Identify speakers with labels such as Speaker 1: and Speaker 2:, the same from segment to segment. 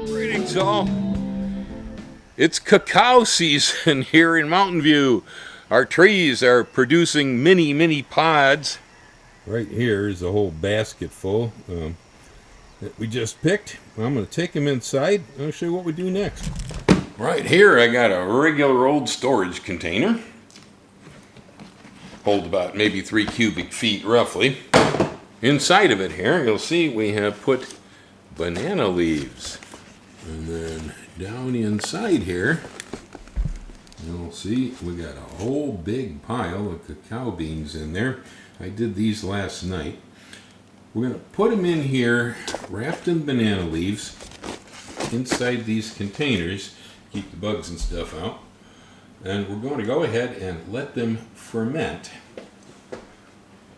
Speaker 1: Greetings all. It's cacao season here in Mountain View. Our trees are producing mini pods. Right here is a whole basket full that we just picked. I'm going to take them inside and I'll show you what we do next. Right here I got a regular old storage container. Hold about maybe 3 cubic feet roughly. Inside of it here you'll see we have put banana leaves. And then down inside here you'll see we got a whole big pile of cacao beans in there. I did these last night. We're going to put them in here wrapped in banana leaves inside these containers, keep the bugs and stuff out. And we're going to go ahead and let them ferment.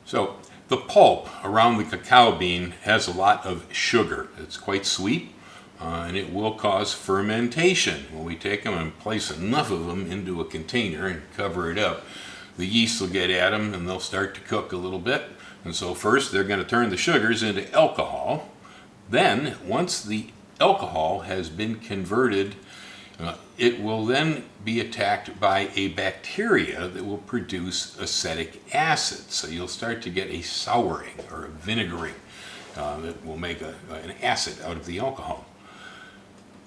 Speaker 1: So the pulp around the cacao bean has a lot of sugar. It's quite sweet. And it will cause fermentation. When we take them and place enough of them into a container and cover it up, the yeast will get at them and they'll start to cook a little bit. And so first they're going to turn the sugars into alcohol. Then once the alcohol has been converted, it will then be attacked by a bacteria that will produce acetic acid. So you'll start to get a souring or a vinegaring that will make an acid out of the alcohol.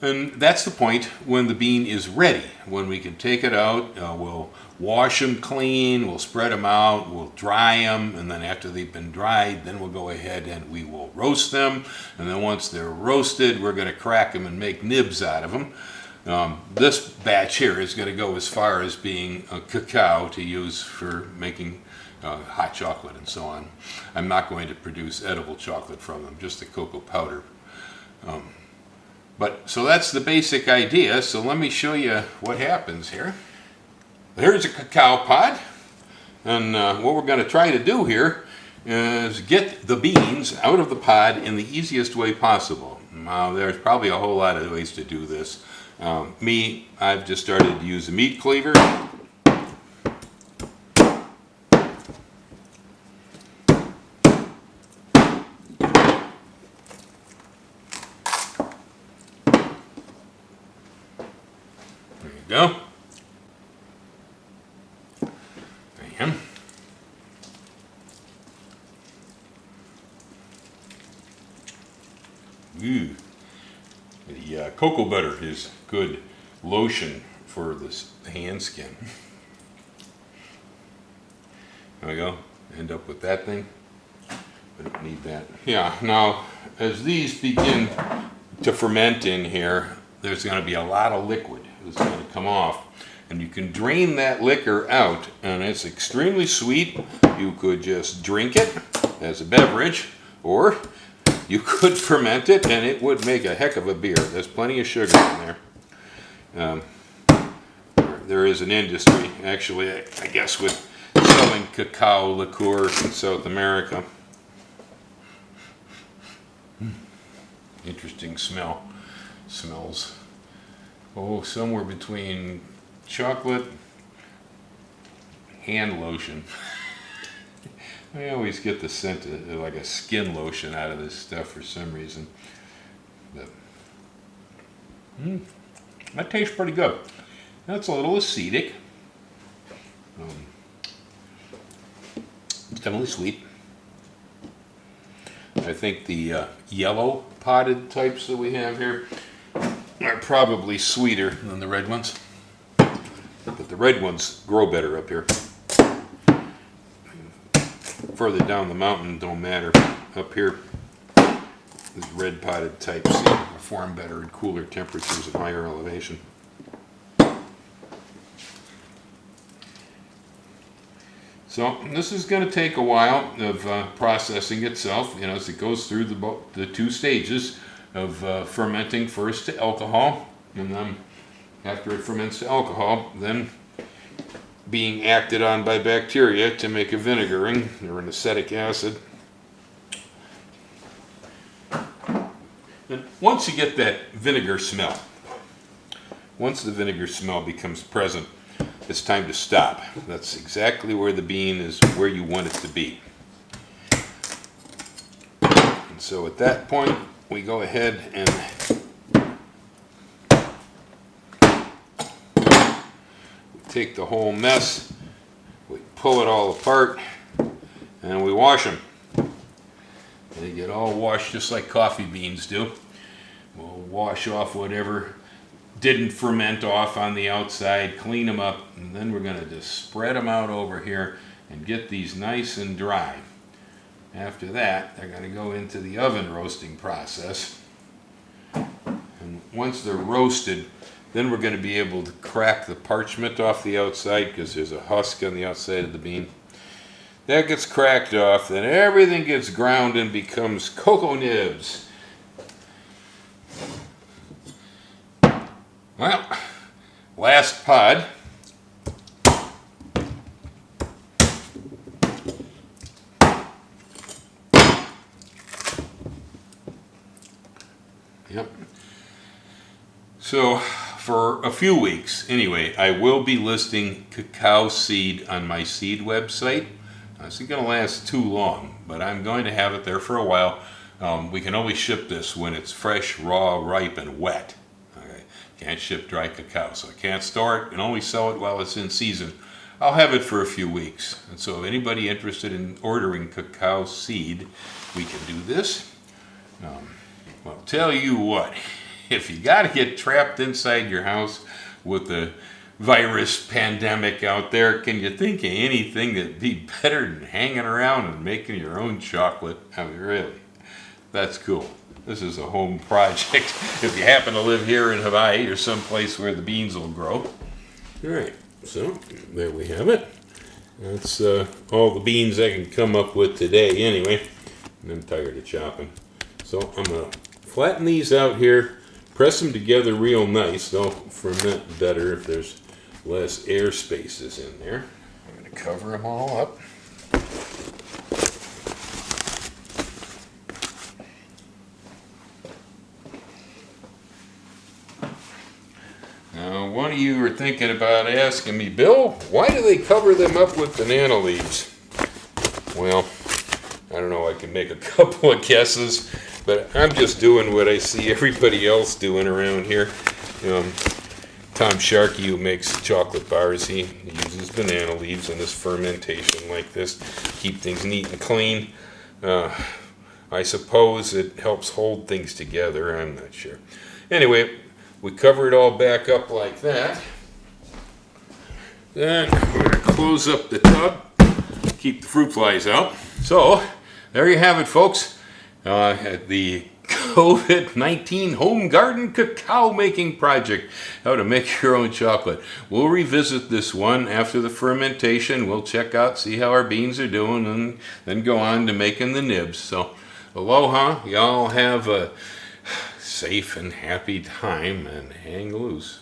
Speaker 1: And that's the point when the bean is ready, when we can take it out. We'll wash them clean, we'll spread them out, we'll dry them, and then after they've been dried, then we'll go ahead and we will roast them. And then once they're roasted, we're going to crack them and make nibs out of them. This batch here is going to go as far as being cacao to use for making hot chocolate and so on. I'm not going to produce edible chocolate from them, just the cocoa powder. So that's the basic idea. So let me show you what happens here. Here's a cacao pod. And what we're going to try to do here is get the beans out of the pod in the easiest way possible. Now, there's probably a whole lot of ways to do this. I've just started to use a meat cleaver. Go. And the cocoa butter is good lotion for this hand skin. There we go. End up with that thing. I don't need that. Yeah, now as these begin to ferment in here, there's going to be a lot of liquid that's going to come off. And you can drain that liquor out, and it's extremely sweet. You could just drink it as a beverage, or you could ferment it, and it would make a heck of a beer. There's plenty of sugar in there. There is an industry, actually, I guess, with selling cacao liqueur in South America. Interesting smell. Smells, somewhere between chocolate, hand lotion. I always get the scent of like a skin lotion out of this stuff for some reason. But, that tastes pretty good. That's a little acetic. It's definitely sweet. I think the yellow potted types that we have here are probably sweeter than the red ones. But the red ones grow better up here. Further down the mountain don't matter. Up here, these red potted types perform better in cooler temperatures at higher elevation. So this is going to take a while of processing itself, as it goes through the 2 stages of fermenting first to alcohol, and then after it ferments to alcohol, then being acted on by bacteria to make a vinegaring or an acetic acid. And once you get that vinegar smell, once the vinegar smell becomes present, it's time to stop. That's exactly where the bean is, where you want it to be. And so at that point, we go ahead and take the whole mess, we pull it all apart, and we wash them. They get all washed just like coffee beans do. We'll wash off whatever didn't ferment off on the outside, clean them up, and then we're going to just spread them out over here and get these nice and dry. After that, they're going to go into the oven roasting process. And once they're roasted, then we're going to be able to crack the parchment off the outside because there's a husk on the outside of the bean. That gets cracked off, then everything gets ground and becomes cocoa nibs. Well, last pod. Yep. So for a few weeks, anyway, I will be listing cacao seed on my seed website. It's not going to last too long, but I'm going to have it there for a while. We can only ship this when it's fresh, raw, ripe, and wet. Okay? Can't ship dry cacao, so I can't store it and only sell it while it's in season. I'll have it for a few weeks. And so if anybody interested in ordering cacao seed, we can do this. Well, tell you what, if you got to get trapped inside your house with the virus pandemic out there, can you think of anything that'd be better than hanging around and making your own chocolate? I mean, really, that's cool. This is a home project if you happen to live here in Hawaii or someplace where the beans will grow. All right, so there we have it. That's all the beans I can come up with today anyway. And I'm tired of chopping. So I'm going to flatten these out here, press them together real nice. They'll ferment better if there's less air spaces in there. I'm going to cover them all up. Now, one of you are thinking about asking me, Bill, why do they cover them up with banana leaves? Well, I don't know, I can make a couple of guesses, but I'm just doing what I see everybody else doing around here. Tom Sharkey, who makes chocolate bars, he uses banana leaves in this fermentation like this, keep things neat and clean. I suppose it helps hold things together, I'm not sure. Anyway, we cover it all back up like that. Then we're going to close up the tub, keep the fruit flies out. So, there you have it, folks. The COVID-19 home garden cacao making project. How to make your own chocolate. We'll revisit this one after the fermentation. We'll check out, see how our beans are doing, and then go on to making the nibs. So, aloha. Y'all have a safe and happy time and hang loose.